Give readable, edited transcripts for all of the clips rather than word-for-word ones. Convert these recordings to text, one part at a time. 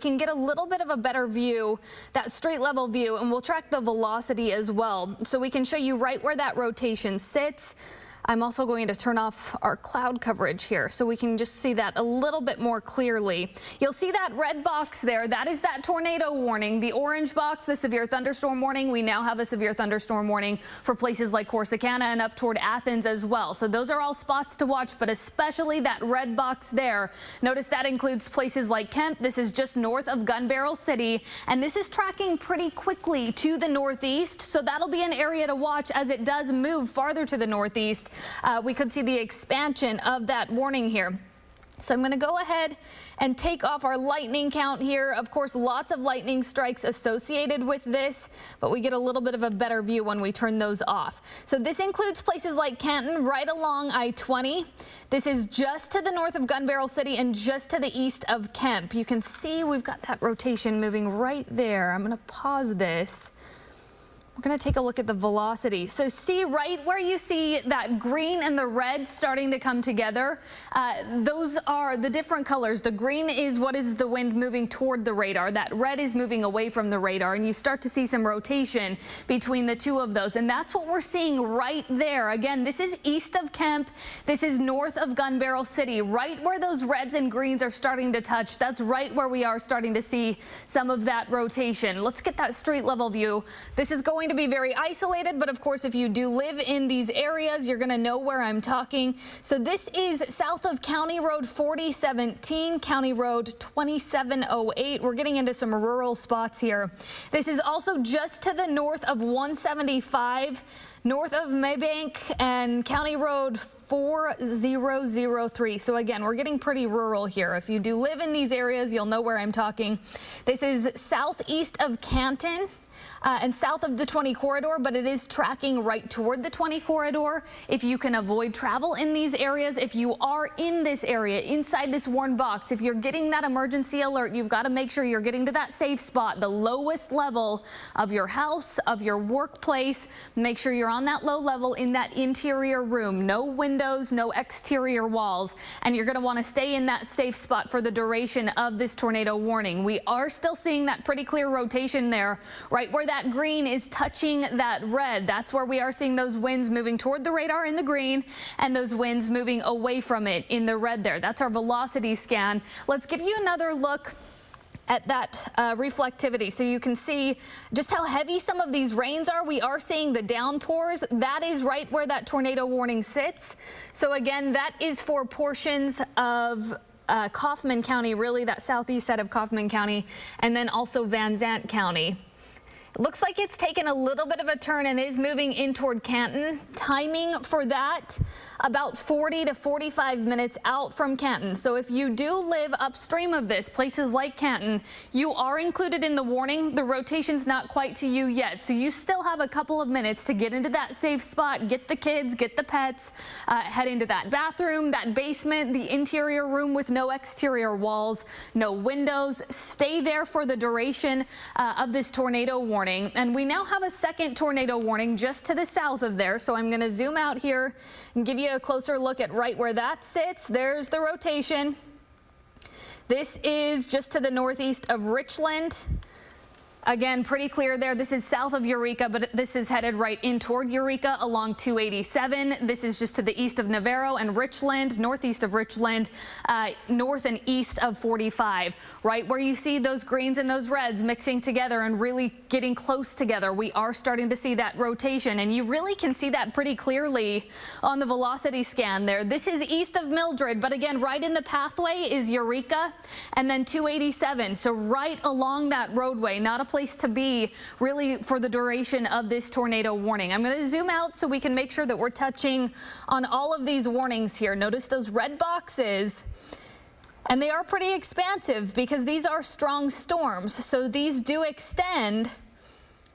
Can get a little bit of a better view, that street level view, and we'll track the velocity as well. So we can show you right where that rotation sits. I'm also going to turn off our cloud coverage here so we can just see that a little bit more clearly. You'll see that red box there. That is that tornado warning. The orange box, the severe thunderstorm warning. We now have a severe thunderstorm warning for places like Corsicana and up toward Athens as well. So those are all spots to watch, but especially that red box there. Notice that includes places like Kemp. This is just north of Gun Barrel City, and this is tracking pretty quickly to the northeast. So that'll be an area to watch as it does move farther to the northeast. We could see the expansion of that warning here. So I'm going to go ahead and take off our lightning count here. Of course, lots of lightning strikes associated with this, but we get a little bit of a better view when we turn those off. So this includes places like Canton, right along I-20. This is just to the north of Gun Barrel City and just to the east of Kemp. You can see we've got that rotation moving right there. I'm going to pause this. We're going to take a look at the velocity. So see right where you see that green and the red starting to come together. Those are the different colors. The green is what is the wind moving toward the radar. That red is moving away from the radar, and you start to see some rotation between the two of those. And that's what we're seeing right there. Again, this is east of Kemp. This is north of Gun Barrel City. Right where those reds and greens are starting to touch, that's right where we are starting to see some of that rotation. Let's get that street level view. This is going to be very isolated, but of course, if you do live in these areas, you're going to know where I'm talking. So this is south of County Road 4017, County Road 2708. We're getting into some rural spots here. This is also just to the north of 175, north of Maybank and County Road 4003. So again, we're getting pretty rural here. If you do live in these areas, you'll know where I'm talking. This is southeast of Canton. And south of the 20 corridor, but it is tracking right toward the 20 corridor. If you can avoid travel in these areas, if you are in this area, inside this warned box, if you're getting that emergency alert, you've got to make sure you're getting to that safe spot, the lowest level of your house, of your workplace. Make sure you're on that low level in that interior room. No windows, no exterior walls. And you're going to want to stay in that safe spot for the duration of this tornado warning. We are still seeing that pretty clear rotation there, right where that green is touching that red. That's where we are seeing those winds moving toward the radar in the green and those winds moving away from it in the red there. That's our velocity scan. Let's give you another look at that reflectivity so you can see just how heavy some of these rains are. We are seeing the downpours. That is right where that tornado warning sits. So again, that is for portions of Kaufman County, really that southeast side of Kaufman County, and then also Van Zant County. It looks like it's taken a little bit of a turn and is moving in toward Canton. Timing for that, about 40 to 45 minutes out from Canton. So if you do live upstream of this, places like Canton, you are included in the warning. The rotation's not quite to you yet. So you still have a couple of minutes to get into that safe spot, get the kids, get the pets, head into that bathroom, that basement, the interior room with no exterior walls, no windows. Stay there for the duration of this tornado warning. And we now have a second tornado warning just to the south of there. So I'm going to zoom out here and give you a closer look at right where that sits. There's the rotation. This is just to the northeast of Richland. Again, pretty clear there. This is south of Eureka, but this is headed right in toward Eureka along 287. This is just to the east of Navarro and Richland, northeast of Richland, north and east of 45. Right where you see those greens and those reds mixing together and really getting close together, we are starting to see that rotation, and you really can see that pretty clearly on the velocity scan there. This is east of Mildred, but again, right in the pathway is Eureka and then 287. So right along that roadway, not a place to be really for the duration of this tornado warning. I'm going to zoom out so we can make sure that we're touching on all of these warnings here. Notice those red boxes, and they are pretty expansive because these are strong storms. So these do extend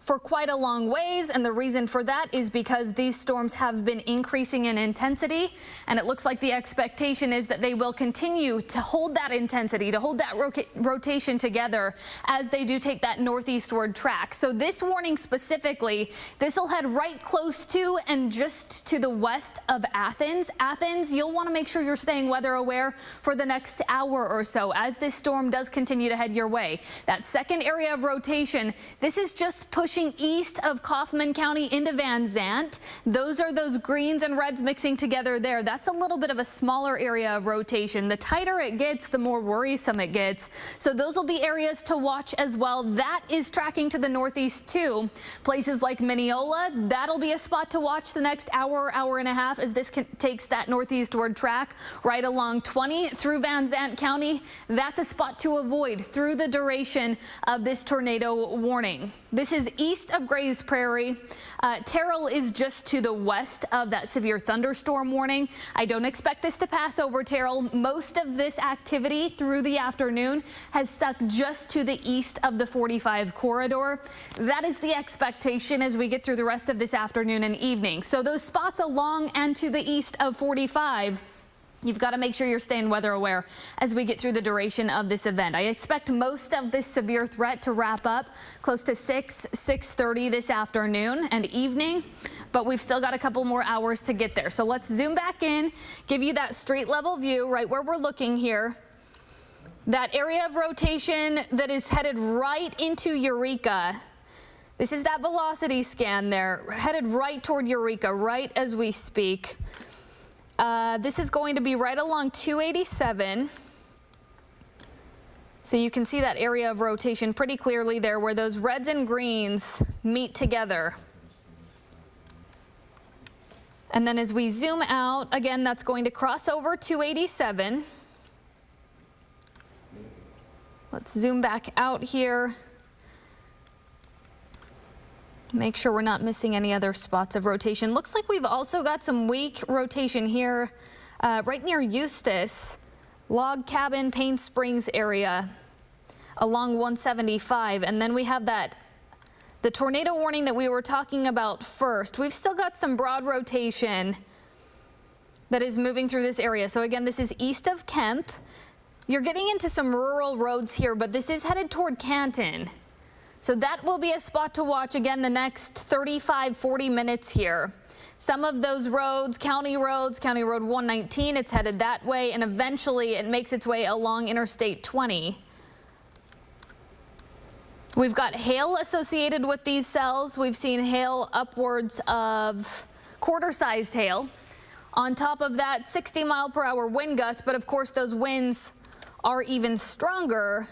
for quite a long ways, and the reason for that is because these storms have been increasing in intensity, and it looks like the expectation is that they will continue to hold that intensity, to hold that rotation together as they do take that northeastward track. So this warning specifically, this will head right close to and just to the west of Athens. Athens, you'll want to make sure you're staying weather aware for the next hour or so as this storm does continue to head your way. That second area of rotation, this is just pushing east of Kaufman County into Van Zant. Those are those greens and reds mixing together there. That's a little bit of a smaller area of rotation. The tighter it gets, the more worrisome it gets. So those will be areas to watch as well. That is tracking to the northeast too. Places like Mineola, that'll be a spot to watch the next hour, hour and a half as this takes that northeastward track right along 20 through Van Zant County. That's a spot to avoid through the duration of this tornado warning. This is east of Grays Prairie. Terrell is just to the west of that severe thunderstorm warning. I don't expect this to pass over Terrell. Most of this activity through the afternoon has stuck just to the east of the 45 corridor. That is the expectation as we get through the rest of this afternoon and evening. So those spots along and to the east of 45, you've got to make sure you're staying weather aware as we get through the duration of this event. I expect most of this severe threat to wrap up close to 6:30 this afternoon and evening, but we've still got a couple more hours to get there. So let's zoom back in, give you that street level view right where we're looking here. That area of rotation that is headed right into Eureka. This is that velocity scan there, headed right toward Eureka right as we speak. This is going to be right along 287. So you can see that area of rotation pretty clearly there where those reds and greens meet together. And then as we zoom out, again, that's going to cross over 287. Let's zoom back out here. Make sure we're not missing any other spots of rotation. Looks like we've also got some weak rotation here right near Eustis, Log Cabin, Payne Springs area along 175. And then we have the tornado warning that we were talking about first. We've still got some broad rotation that is moving through this area. So again, this is east of Kemp. You're getting into some rural roads here, but this is headed toward Canton. So that will be a spot to watch again the next 35-40 minutes here. Some of those roads, County Road 119, it's headed that way, and eventually it makes its way along Interstate 20. We've got hail associated with these cells. We've seen hail upwards of quarter-sized hail. On top of that, 60-mile-per-hour wind gusts, but of course those winds are even stronger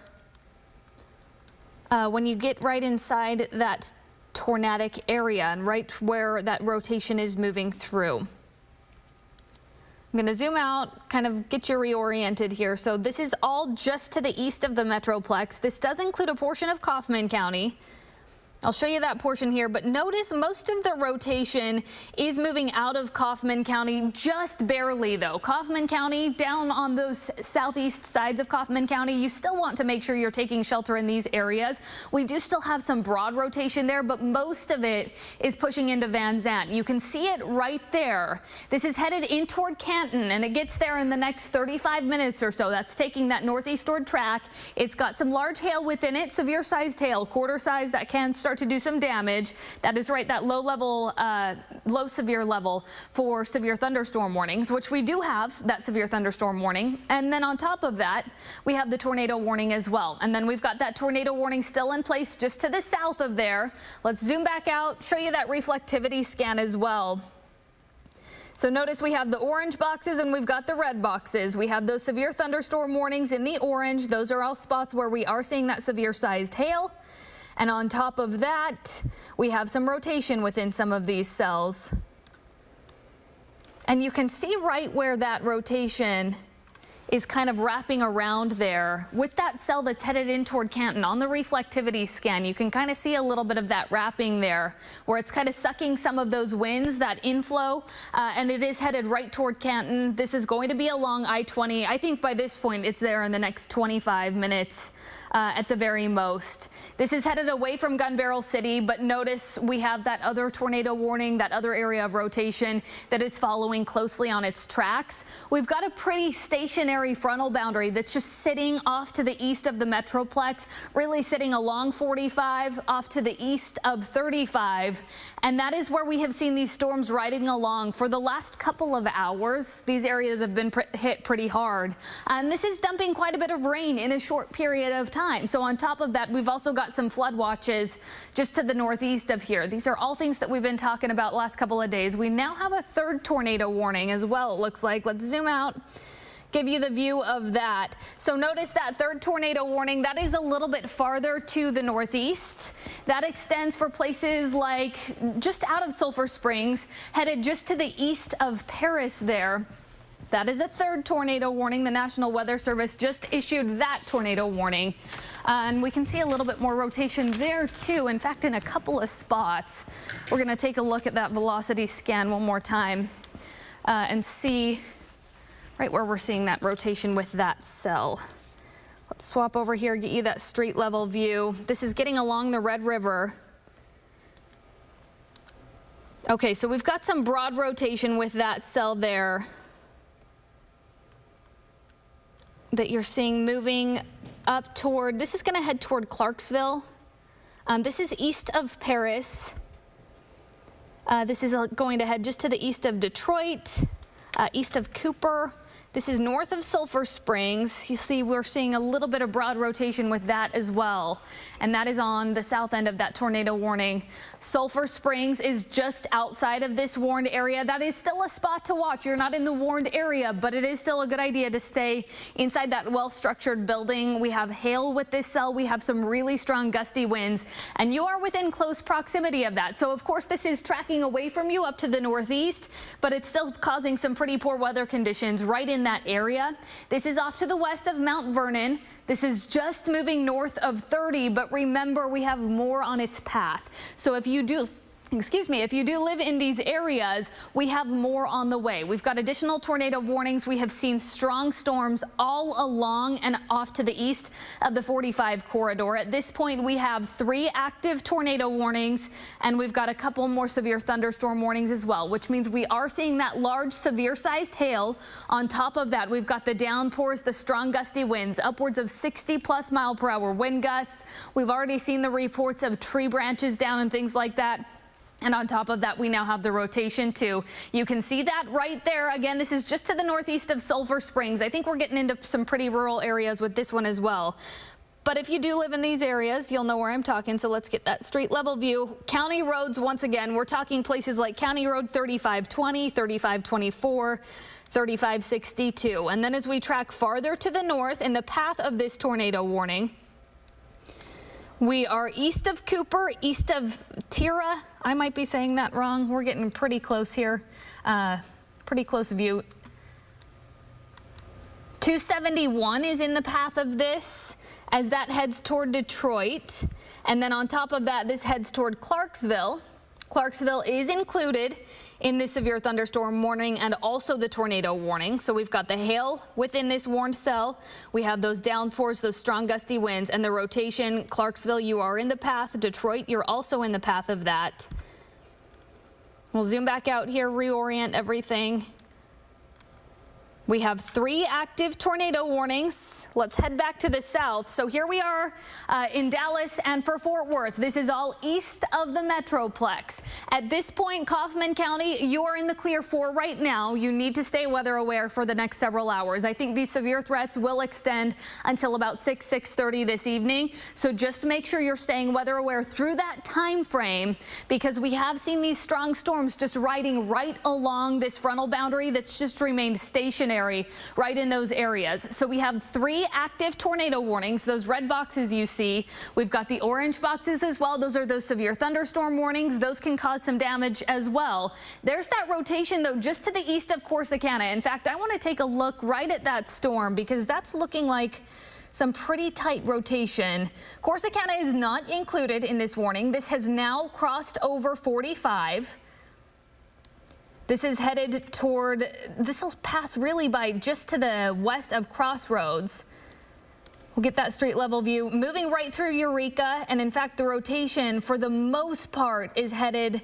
when you get right inside that tornadic area and right where that rotation is moving through. I'm going to zoom out, kind of get you reoriented here. So this is all just to the east of the Metroplex. This does include a portion of Kaufman County. I'll show you that portion here, but notice most of the rotation is moving out of Kaufman County, just barely though. Kaufman County, down on those southeast sides of Kaufman County, you still want to make sure you're taking shelter in these areas. We do still have some broad rotation there, but most of it is pushing into Van Zant. You can see it right there. This is headed in toward Canton, and it gets there in the next 35 minutes or so. That's taking that northeastward track. It's got some large hail within it, severe sized hail, quarter size that can start to do some damage. That is right, that low severe level for severe thunderstorm warnings, which we do have that severe thunderstorm warning. And then on top of that, we have the tornado warning as well. And then we've got that tornado warning still in place just to the south of there. Let's zoom back out, show you that reflectivity scan as well. So notice we have the orange boxes and we've got the red boxes. We have those severe thunderstorm warnings in the orange. Those are all spots where we are seeing that severe sized hail. And on top of that, we have some rotation within some of these cells. And you can see right where that rotation is kind of wrapping around there with that cell that's headed in toward Canton. On the reflectivity scan, you can kind of see a little bit of that wrapping there where it's kind of sucking some of those winds, that inflow, and it is headed right toward Canton. This is going to be along I-20. I think by this point it's there in the next 25 minutes at the very most. This This is headed away from Gun Barrel City, but notice we have that other tornado warning, that other area of rotation that is following closely on its tracks. We've got a pretty stationary frontal boundary that's just sitting off to the east of the Metroplex, really sitting along 45 off to the east of 35. And that is where we have seen these storms riding along for the last couple of hours. These areas have been hit pretty hard. And this is dumping quite a bit of rain in a short period of time. So on top of that, we've also got some flood watches just to the northeast of here. These are all things that we've been talking about the last couple of days. We now have a third tornado warning as well, it looks like. Let's zoom out, give you the view of that. So notice that third tornado warning, that is a little bit farther to the northeast. That extends for places like just out of Sulphur Springs, headed just to the east of Paris there. That is a third tornado warning. The National Weather Service just issued that tornado warning. And we can see a little bit more rotation there too. In fact, in a couple of spots. We're going to take a look at that velocity scan one more time and see right where we're seeing that rotation with that cell. Let's swap over here, get you that street level view. This is getting along the Red River. Okay, so we've got some broad rotation with that cell there that you're seeing moving up toward, this is going to head toward Clarksville. This is east of Paris. This is going to head just to the east of Detroit, east of Cooper. This is north of Sulphur Springs. You see we're seeing a little bit of broad rotation with that as well. And that is on the south end of that tornado warning. Sulphur Springs is just outside of this warned area. That is still a spot to watch. You're not in the warned area, but it is still a good idea to stay inside that well-structured building. We have hail with this cell. We have some really strong gusty winds, and you are within close proximity of that. So of course this is tracking away from you up to the northeast, but it's still causing some pretty poor weather conditions right in that area. This is off to the west of Mount Vernon. This is just moving north of 30, but remember we have more on its path. So if you do live in these areas, we have more on the way. We've got additional tornado warnings. We have seen strong storms all along and off to the east of the 45 corridor. At this point, we have 3 active tornado warnings, and we've got a couple more severe thunderstorm warnings as well, which means we are seeing that large, severe-sized hail. On top of that, we've got the downpours, the strong gusty winds, upwards of 60+ mile-per-hour wind gusts. We've already seen the reports of tree branches down and things like that. And on top of that, we now have the rotation too. You can see that right there. Again, this is just to the northeast of Sulphur Springs. I think we're getting into some pretty rural areas with this one as well. But if you do live in these areas, you'll know where I'm talking. So let's get that street level view. County roads, once again, we're talking places like County Road 3520, 3524, 3562. And then as we track farther to the north in the path of this tornado warning, we are east of Cooper, east of Tira. I might be saying that wrong. We're getting pretty close here. Pretty close view. 271 is in the path of this as that heads toward Detroit. And then on top of that, this heads toward Clarksville. Clarksville is included in this severe thunderstorm warning and also the tornado warning. So we've got the hail within this warned cell. We have those downpours, those strong gusty winds, and the rotation. Clarksville, you are in the path. Detroit, you're also in the path of that. We'll zoom back out here, reorient everything. We have 3 active tornado warnings. Let's head back to the south. So here we are in Dallas and for Fort Worth. This is all east of the Metroplex. At this point, Kaufman County, you are in the clear for right now. You need to stay weather aware for the next several hours. I think these severe threats will extend until about 6:30 this evening. So just make sure you're staying weather aware through that time frame, because we have seen these strong storms just riding right along this frontal boundary that's just remained stationary right in those areas. So we have 3 active tornado warnings, those red boxes you see. We've got the orange boxes as well. Those are those severe thunderstorm warnings. Those can cause some damage as well. There's that rotation though just to the east of Corsicana. In fact, I want to take a look right at that storm because that's looking like some pretty tight rotation. Corsicana is not included in this warning. This has now crossed over 45. This is headed toward, this will pass really by just to the west of Crossroads. We'll get that street level view moving right through Eureka. And in fact, the rotation for the most part is headed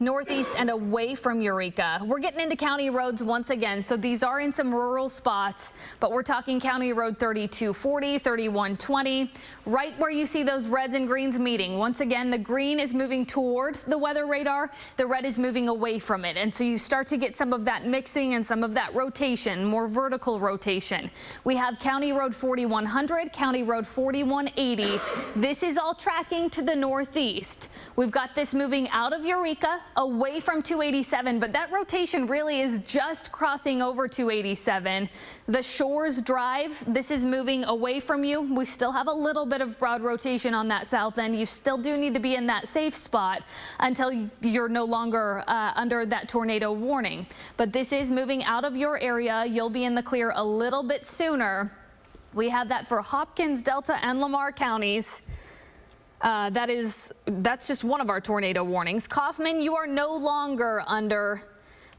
northeast and away from Eureka. We're getting into county roads once again, so these are in some rural spots, but we're talking County Road 3240, 3120, right where you see those reds and greens meeting. Once again, the green is moving toward the weather radar, the red is moving away from it, and so you start to get some of that mixing and some of that rotation, more vertical rotation. We have County Road 4100, County Road 4180. This is all tracking to the northeast. We've got this moving out of Eureka, away from 287, but that rotation really is just crossing over 287. The Shores Drive, this is moving away from you. We still have a little bit of broad rotation on that south end. You still do need to be in that safe spot until you're no longer under that tornado warning. But this is moving out of your area. You'll be in the clear a little bit sooner. We have that for Hopkins, Delta, and Lamar counties. That's just one of our tornado warnings. Kaufman, you are no longer under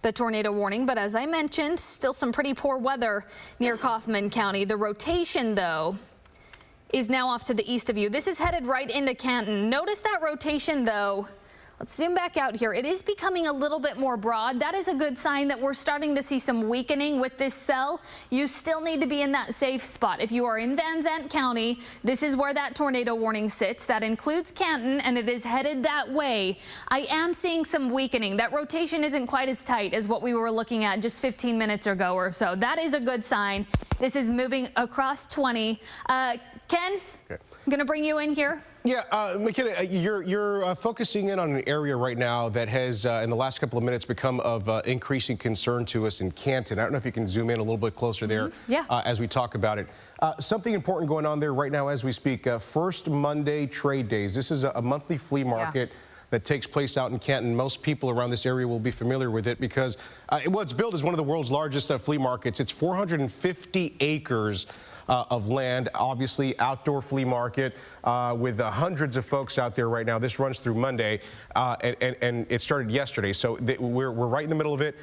the tornado warning, but as I mentioned, still some pretty poor weather near Kaufman County. The rotation, though, is now off to the east of you. This is headed right into Canton. Notice that rotation, though. Let's zoom back out here. It is becoming a little bit more broad. That is a good sign that we're starting to see some weakening with this cell. You still need to be in that safe spot. If you are in Van Zandt County, this is where that tornado warning sits. That includes Canton, and it is headed that way. I am seeing some weakening. That rotation isn't quite as tight as what we were looking at just 15 minutes ago or so. That is a good sign. This is moving across 20. Ken, okay. I'm going to bring you in here. Yeah, McKenna, you're focusing in on an area right now that has, in the last couple of minutes, become of increasing concern to us in Canton. I don't know if you can zoom in a little bit closer there as we talk about it. Something important going on there right now as we speak. First Monday trade days. This is a monthly flea market that takes place out in Canton. Most people around this area will be familiar with it because it's billed as one of the world's largest flea markets. It's 450 acres of land, obviously outdoor flea market with hundreds of folks out there right now. This runs through Monday, and it started yesterday, so we're right in the middle of it.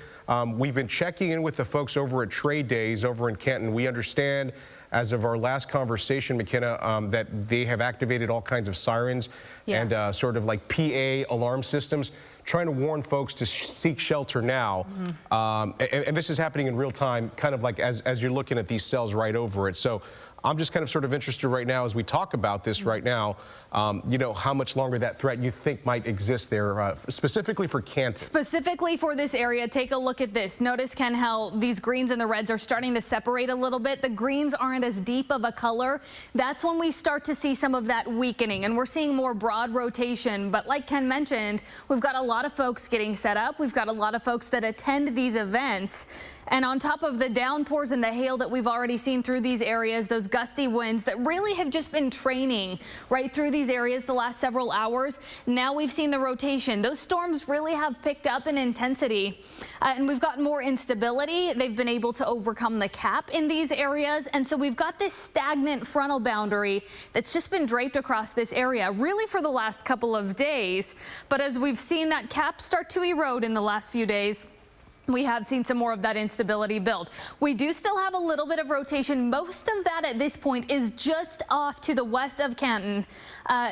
We've been checking in with the folks over at Trade Days over in Canton. We understand, as of our last conversation, McKenna, that they have activated all kinds of sirens and sort of like PA alarm systems, trying to warn folks to seek shelter now. And this is happening in real time, kind of like as you're looking at these cells right over it. So I'm just kind of sort of interested right now as we talk about this right now, you know, how much longer that threat you think might exist there, specifically for Canton. Specifically for this area, take a look at this. Notice, Ken, how these greens and the reds are starting to separate a little bit. The greens aren't as deep of a color. That's when we start to see some of that weakening, and we're seeing more broad rotation. But like Ken mentioned, we've got a lot of folks getting set up. We've got a lot of folks that attend these events. And on top of the downpours and the hail that we've already seen through these areas, those gusty winds that really have just been training right through these areas the last several hours, now we've seen the rotation. Those storms really have picked up in intensity, and we've got more instability. They've been able to overcome the cap in these areas, and so we've got this stagnant frontal boundary that's just been draped across this area really for the last couple of days. But as we've seen that cap start to erode in the last few days, we have seen some more of that instability build. We do still have a little bit of rotation. Most of that at this point is just off to the west of Canton.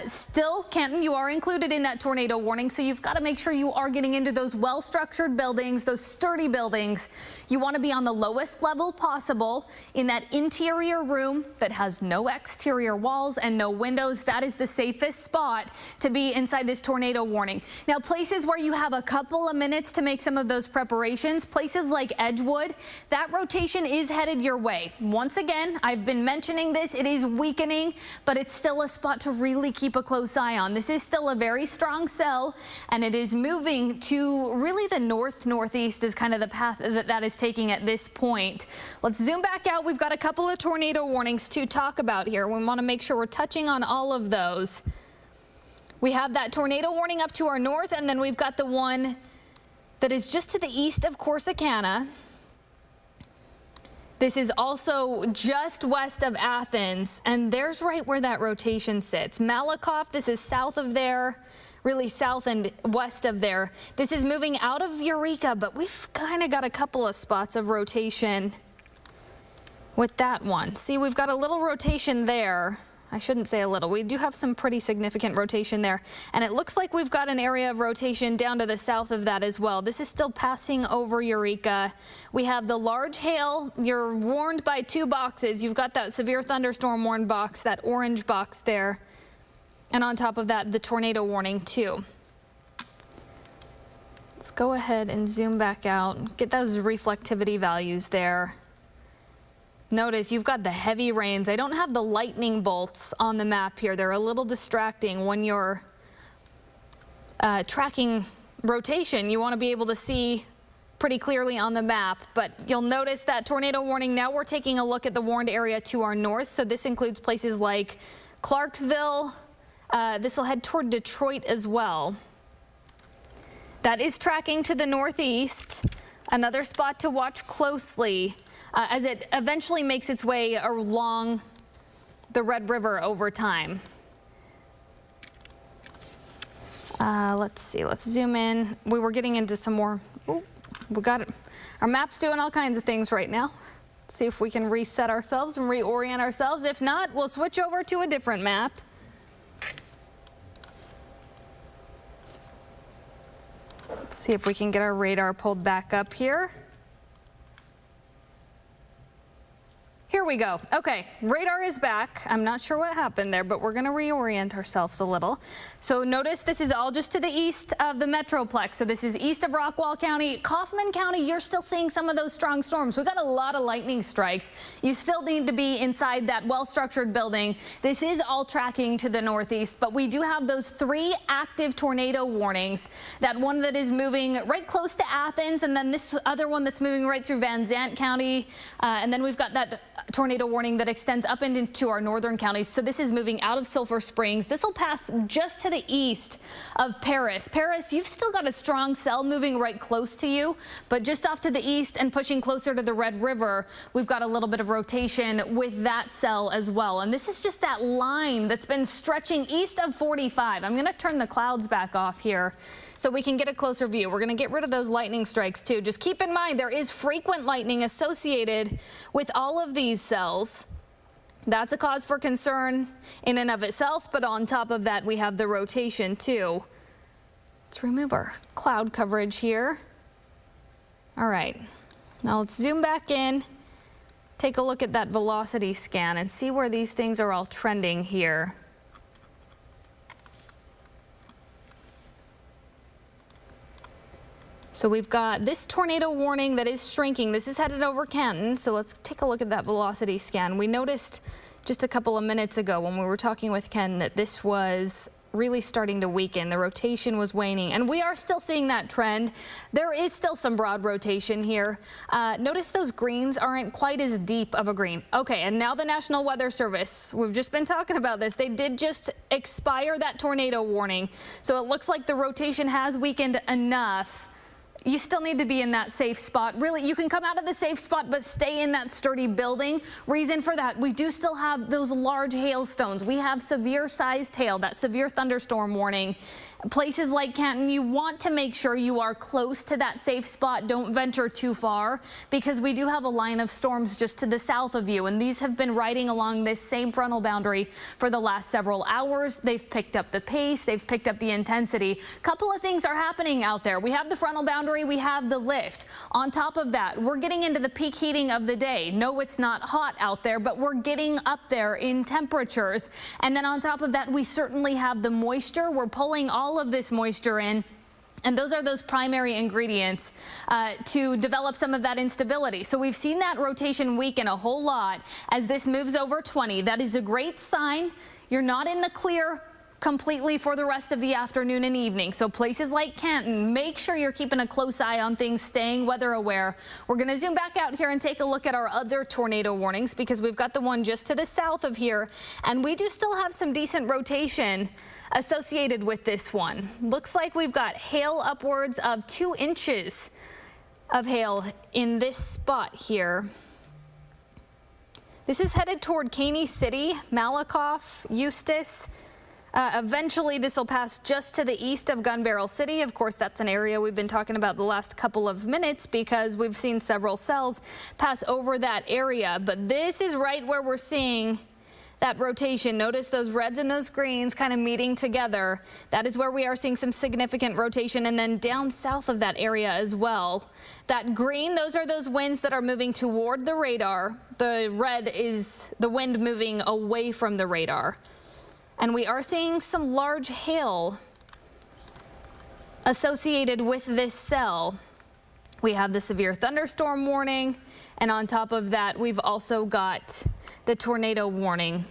Still, Canton, you are included in that tornado warning, so you've got to make sure you are getting into those well-structured buildings, those sturdy buildings. You want to be on the lowest level possible in that interior room that has no exterior walls and no windows. That is the safest spot to be inside this tornado warning. Now, places where you have a couple of minutes to make some of those preparations, places like Edgewood, that rotation is headed your way. Once again, I've been mentioning this, it is weakening, but it's still a spot to really keep a close eye on. This is still a very strong cell, and it is moving to really the northeast is kind of the path that is taking at this point. Let's zoom back out. We've got a couple of tornado warnings to talk about here. We want to make sure we're touching on all of those. We have that tornado warning up to our north, and then we've got the one that is just to the east of Corsicana. This is also just west of Athens, and there's right where that rotation sits. Malakoff, this is south of there, really south and west of there. This is moving out of Eureka, but we've kind of got a couple of spots of rotation with that one. See, we've got a little rotation there. I shouldn't say a little. We do have some pretty significant rotation there. And it looks like we've got an area of rotation down to the south of that as well. This is still passing over Eureka. We have the large hail. You're warned by 2 boxes. You've got that severe thunderstorm warned box, that orange box there. And on top of that, the tornado warning too. Let's go ahead and zoom back out. Get those reflectivity values there. Notice you've got the heavy rains. I don't have the lightning bolts on the map here. They're a little distracting when you're tracking rotation. You want to be able to see pretty clearly on the map, but you'll notice that tornado warning. Now we're taking a look at the warned area to our north. So this includes places like Clarksville. This will head toward Detroit as well. That is tracking to the northeast. Another spot to watch closely as it eventually makes its way along the Red River over time. Let's see, let's zoom in. We were getting into some more. Ooh, we got it. Our map's doing all kinds of things right now. Let's see if we can reset ourselves and reorient ourselves. If not, we'll switch over to a different map. Let's see if we can get our radar pulled back up here. Here we go. Okay, radar is back. I'm not sure what happened there, but we're going to reorient ourselves a little. So notice this is all just to the east of the Metroplex. So this is east of Rockwall County. Kaufman County, you're still seeing some of those strong storms. We've got a lot of lightning strikes. You still need to be inside that well-structured building. This is all tracking to the northeast, but we do have those 3 active tornado warnings. That one that is moving right close to Athens, and then this other one that's moving right through Van Zandt County. And then we've got that tornado warning that extends up into our northern counties. So this is moving out of Sulphur Springs. This will pass just to the east of Paris. Paris, you've still got a strong cell moving right close to you, but just off to the east and pushing closer to the Red River, we've got a little bit of rotation with that cell as well. And this is just that line that's been stretching east of 45. I'm going to turn the clouds back off here so we can get a closer view. We're going to get rid of those lightning strikes too. Just keep in mind there is frequent lightning associated with all of these cells. That's a cause for concern in and of itself, but on top of that we have the rotation too. Let's remove our cloud coverage here. All right, now let's zoom back in, take a look at that velocity scan and see where these things are all trending here. So we've got this tornado warning that is shrinking. This is headed over Canton. So let's take a look at that velocity scan. We noticed just a couple of minutes ago when we were talking with Ken that this was really starting to weaken. The rotation was waning, and we are still seeing that trend. There is still some broad rotation here. Notice those greens aren't quite as deep of a green. Okay, and now the National Weather Service, we've just been talking about this. They did just expire that tornado warning. So it looks like the rotation has weakened enough. You still need to be in that safe spot. Really, you can come out of the safe spot, but stay in that sturdy building. Reason for that, we do still have those large hailstones. We have severe sized hail, that severe thunderstorm warning. Places like Canton, you want to make sure you are close to that safe spot. Don't venture too far because we do have a line of storms just to the south of you, and these have been riding along this same frontal boundary for the last several hours. They've picked up the pace, they've picked up the intensity. Couple of things are happening out there. We have the frontal boundary, we have the lift. On top of that, we're getting into the peak heating of the day. No, it's not hot out there, but we're getting up there in temperatures. And then on top of that, we certainly have the moisture. We're pulling all of this moisture in. And those are those primary ingredients to develop some of that instability. So we've seen that rotation weaken a whole lot as this moves over 20. That is a great sign. You're not in the clear completely for the rest of the afternoon and evening. So places like Canton, make sure you're keeping a close eye on things, staying weather aware. We're going to zoom back out here and take a look at our other tornado warnings because we've got the one just to the south of here, and we do still have some decent rotation associated with this one. Looks like we've got hail upwards of 2 inches of hail in this spot here. This is headed toward Caney City, Malakoff, Eustis. Eventually, this will pass just to the east of Gun Barrel City. Of course, that's an area we've been talking about the last couple of minutes because we've seen several cells pass over that area. But this is right where we're seeing that rotation. Notice those reds and those greens kind of meeting together. That is where we are seeing some significant rotation. And then down south of that area as well. That green, those are those winds that are moving toward the radar. The red is the wind moving away from the radar. And we are seeing some large hail associated with this cell. We have the severe thunderstorm warning, and on top of that, we've also got the tornado warning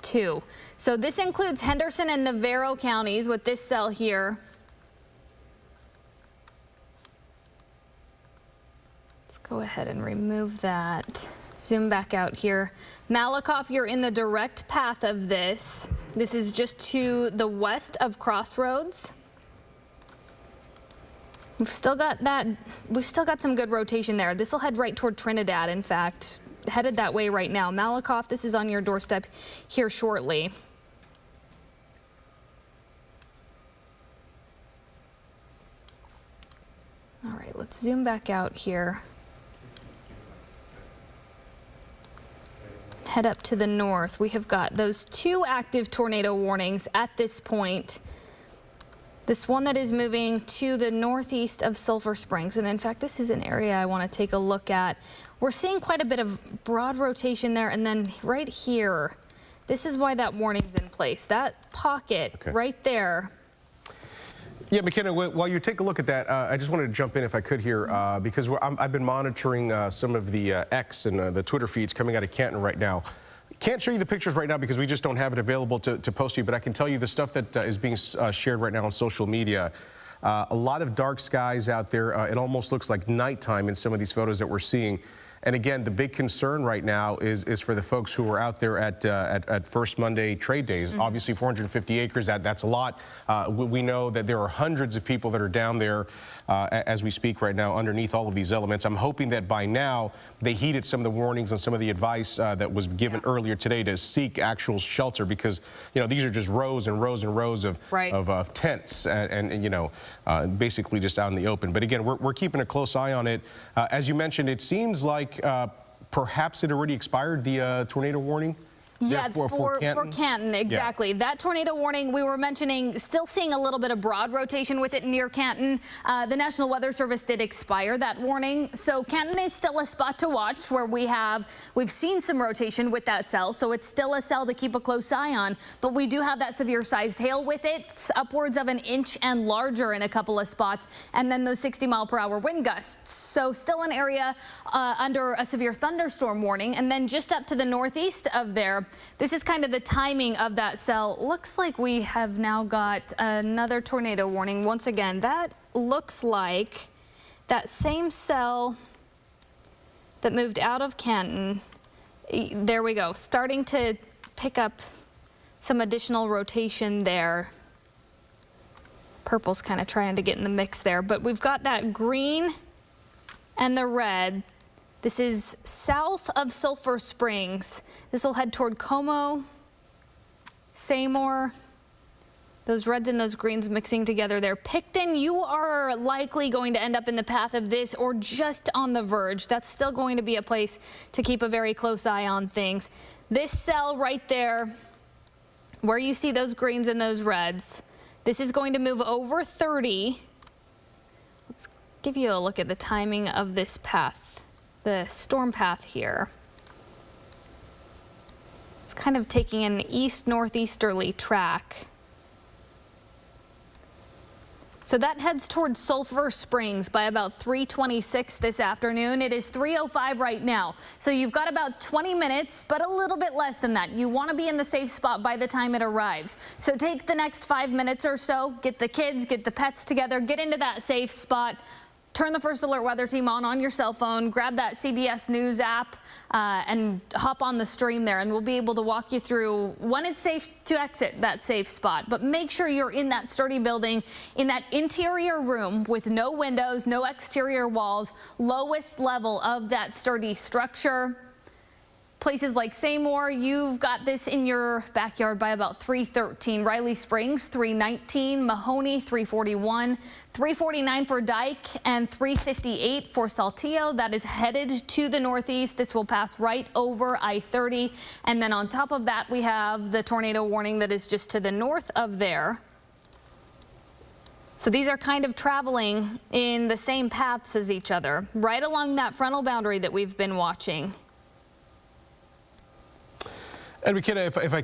too. So this includes Henderson and Navarro counties with this cell here. Let's go ahead and remove that. Zoom back out here. Malakoff, you're in the direct path of this. This is just to the west of Crossroads. We've still got some good rotation there. This will head right toward Trinidad, in fact, headed that way right now. Malakoff, this is on your doorstep here shortly. All right, let's zoom back out here. Head up to the north. We have got those two active tornado warnings at this point. This one that is moving to the northeast of Sulphur Springs. And in fact, this is an area I want to take a look at. We're seeing quite a bit of broad rotation there. And then right here, this is why that warning's in place. That pocket right there. Yeah, McKenna, while you take a look at that, I just wanted to jump in if I could here, because I've been monitoring some of the X and the Twitter feeds coming out of Canton right now. Can't show you the pictures right now because we just don't have it available to post to you, but I can tell you the stuff that is being shared right now on social media. A lot of dark skies out there. It almost looks like nighttime in some of these photos that we're seeing. And again, the big concern right now is for the folks who are out there at First Monday trade days. Obviously, 450 acres, that's a lot. We know that there are hundreds of people that are down there as we speak right now underneath all of these elements. I'm hoping that by now they heeded some of the warnings and some of the advice that was given earlier today to seek actual shelter, because, you know, these are just rows and rows and rows of tents and you know, basically just out in the open. But again, we're keeping a close eye on it. As you mentioned, it seems like perhaps it already expired, the tornado warning? Yeah, for Canton, exactly. Yeah. That tornado warning we were mentioning, still seeing a little bit of broad rotation with it near Canton. The National Weather Service did expire that warning. So Canton is still a spot to watch where we've seen some rotation with that cell. So it's still a cell to keep a close eye on. But we do have that severe sized hail with it, upwards of 1 inch and larger in a couple of spots. And then those 60-mile-per-hour wind gusts. So still an area under a severe thunderstorm warning. And then just up to the northeast of there, this is kind of the timing of that cell. Looks like we have now got another tornado warning. Once again, that looks like that same cell that moved out of Canton. There we go, starting to pick up some additional rotation there. Purple's kind of trying to get in the mix there, but we've got that green and the red. This is south of Sulphur Springs. This will head toward Como, Seymour. Those reds and those greens mixing together there. Picton, you are likely going to end up in the path of this or just on the verge. That's still going to be a place to keep a very close eye on things. This cell right there, where you see those greens and those reds, this is going to move over 30. Let's give you a look at the timing of this path. The storm path here. It's kind of taking an east-northeasterly track. So that heads towards Sulphur Springs by about 3:26 this afternoon. It is 3:05 right now. So you've got about 20 minutes, but a little bit less than that. You want to be in the safe spot by the time it arrives. So take the next 5 minutes or so, get the kids, get the pets together, get into that safe spot. Turn the First Alert Weather Team on your cell phone, grab that CBS News app, and hop on the stream there, and we'll be able to walk you through when it's safe to exit that safe spot. But make sure you're in that sturdy building, in that interior room with no windows, no exterior walls, lowest level of that sturdy structure. places like Seymour, you've got this in your backyard by about 3:13. Riley Springs, 3:19. Mahoney, 3:41. 3:49 for Dyke and 3:58 for Saltillo. That is headed to the northeast. This will pass right over I-30. And then on top of that, we have the tornado warning that is just to the north of there. So these are kind of traveling in the same paths as each other, right along that frontal boundary that we've been watching. And McKenna, if I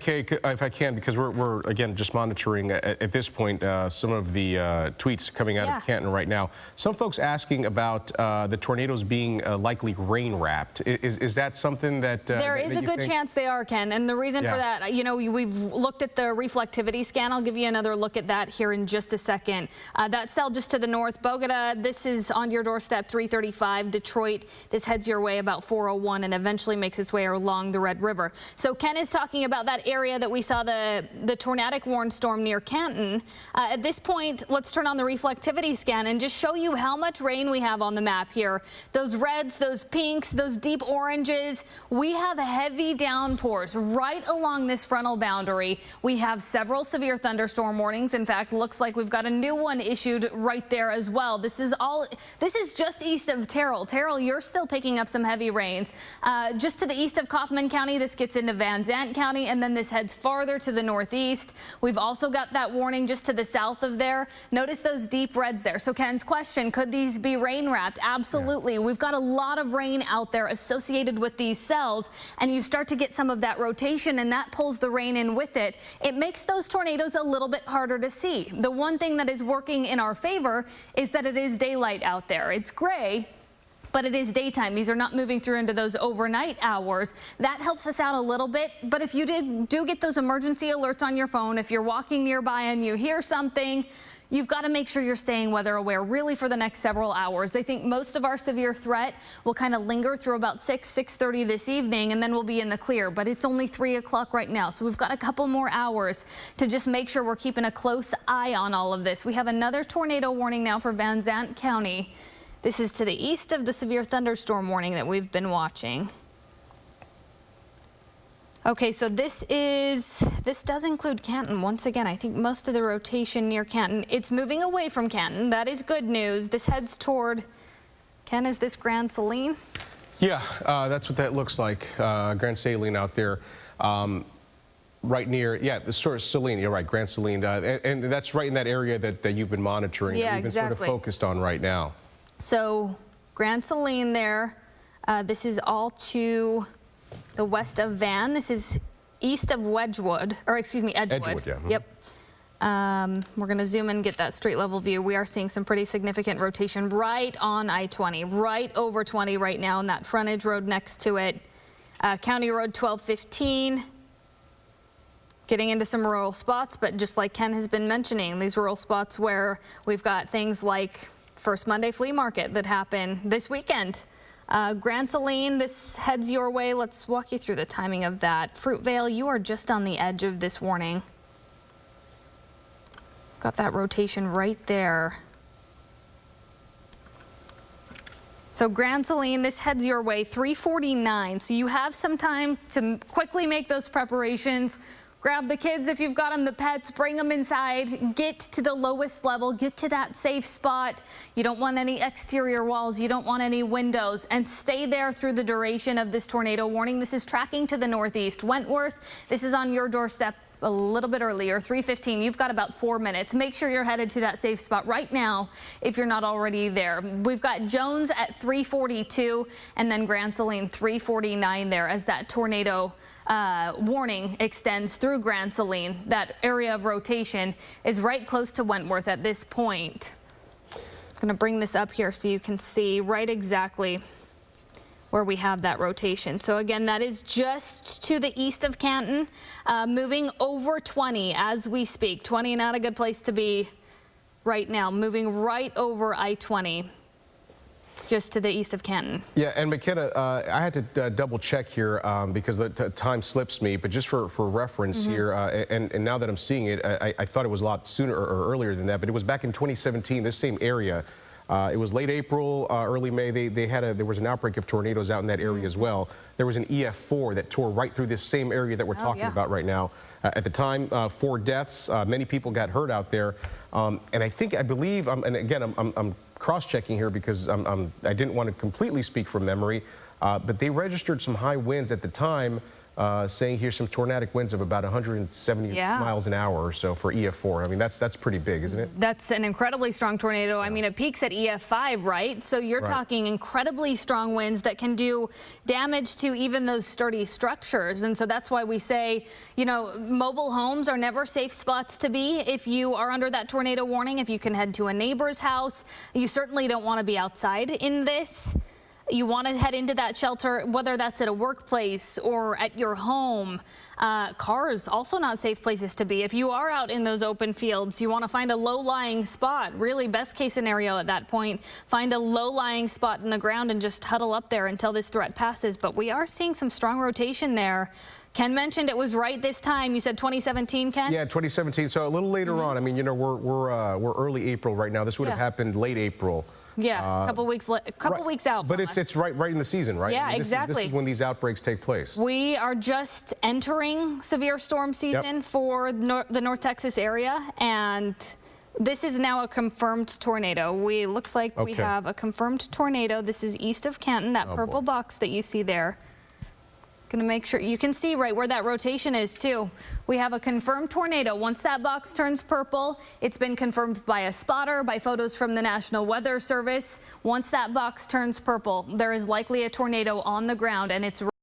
can, because we're again just monitoring at this point some of the tweets coming out of Canton right now. Some folks asking about the tornadoes being likely rain wrapped. Is that something that there is a good chance they are, Ken? And the reason for that, you know, we've looked at the reflectivity scan. I'll give you another look at that here in just a second. That cell just to the north, Bogota. This is on your doorstep, 3:35. Detroit. This heads your way about 4:01 and eventually makes its way along the Red River. So Ken is talking about that area that we saw the tornadic warn storm near Canton. At this point, let's turn on the reflectivity scan and just show you how much rain we have on the map here. Those reds, those pinks, those deep oranges. We have heavy downpours right along this frontal boundary. We have several severe thunderstorm warnings. In fact, looks like we've got a new one issued right there as well. This is just east of Terrell. Terrell, you're still picking up some heavy rains. Just to the east of Kaufman County, this gets into Van Zandt County, and then this heads farther to the northeast. We've also got that warning just to the south of there. Notice those deep reds there. So Ken's question, could these be rain wrapped? Absolutely. Yeah. We've got a lot of rain out there associated with these cells, and you start to get some of that rotation, and that pulls the rain in with it. It makes those tornadoes a little bit harder to see. The one thing that is working in our favor is that it is daylight out there. It's gray, but it is daytime. These are not moving through into those overnight hours. That helps us out a little bit. But if you do get those emergency alerts on your phone, if you're walking nearby and you hear something, you've got to make sure you're staying weather aware really for the next several hours. I think most of our severe threat will kind of linger through about 6:30 this evening, and then we'll be in the clear. But it's only 3 o'clock right now, so we've got a couple more hours to just make sure we're keeping a close eye on all of this. We have another tornado warning now for Van Zandt County. This is to the east of the severe thunderstorm warning that we've been watching. Okay, so this does include Canton. Once again, I think most of the rotation near Canton, it's moving away from Canton. That is good news. This heads toward, Ken, is this Grand Saline? Yeah, that's what that looks like. Grand Saline out there. Right near, the sort of Saline, you're right, Grand Saline. And that's right in that area that you've been monitoring, that you've been sort of focused on right now. So Grand Saline there, this is all to the west of Van. This is east of Edgewood. Edgewood, yeah. Yep. We're going to zoom in and get that street level view. We are seeing some pretty significant rotation right on I-20, right over 20 right now, and that frontage road next to it. County Road 1215. Getting into some rural spots, but just like Ken has been mentioning, these rural spots where we've got things like First Monday Flea Market that happened this weekend. Grand Saline, this heads your way. Let's walk you through the timing of that. Fruitvale, you are just on the edge of this warning. Got that rotation right there. So Grand Saline, this heads your way, 3:49. So you have some time to quickly make those preparations. Grab the kids if you've got them, the pets, bring them inside, get to the lowest level, get to that safe spot. You don't want any exterior walls, you don't want any windows, and stay there through the duration of this tornado warning. This is tracking to the northeast. Wentworth, this is on your doorstep a little bit earlier, 3:15. You've got about 4 minutes. Make sure you're headed to that safe spot right now if you're not already there. We've got Jones at 3:42 and then Grand Saline 3:49 there as that tornado warning extends through Grand Saline. That area of rotation is right close to Wentworth at this point. I'm going to bring this up here so you can see right exactly where we have that rotation. So again, that is just to the east of Canton, moving over 20 as we speak. 20, not a good place to be right now, moving right over I-20. Just to the east of Canton. Yeah, and McKenna, I had to double check here because the time slips me, but just for reference here, and now that I'm seeing it, I thought it was a lot sooner or earlier than that, but it was back in 2017, this same area It was late April, early May. There was an outbreak of tornadoes out in that area as well. There was an EF4 that tore right through this same area that we're talking about right now. At the time, 4 deaths. Many people got hurt out there. And I believe, and again, I'm cross-checking here because I didn't want to completely speak from memory, but they registered some high winds at the time, saying here's some tornadic winds of about 170 miles an hour or so for EF4. I mean, that's pretty big, isn't it? That's an incredibly strong tornado. I mean, it peaks at EF5, right? So you're talking incredibly strong winds that can do damage to even those sturdy structures. And so that's why we say, you know, mobile homes are never safe spots to be. If you are under that tornado warning, if you can head to a neighbor's house, you certainly don't want to be outside in this. You want to head into that shelter, whether that's at a workplace or at your home. Cars, also not safe places to be. If you are out in those open fields, you want to find a low-lying spot. Really, best case scenario at that point, find a low-lying spot in the ground and just huddle up there until this threat passes. But we are seeing some strong rotation there. Ken mentioned it was right this time. You said 2017, Ken? Yeah, 2017. So a little later on. I mean, you know, we're early April right now. This would have happened late April. Yeah, a couple weeks out. But it's right in the season, right? Yeah, I mean, exactly. This is when these outbreaks take place. We are just entering severe storm season for the North Texas area, and this is now a confirmed tornado. Looks like we have a confirmed tornado. This is east of Canton, that purple box that you see there. Gonna make sure you can see right where that rotation is too. We have a confirmed tornado. Once that box turns purple, it's been confirmed by a spotter, by photos from the National Weather Service. Once that box turns purple, there is likely a tornado on the ground, and it's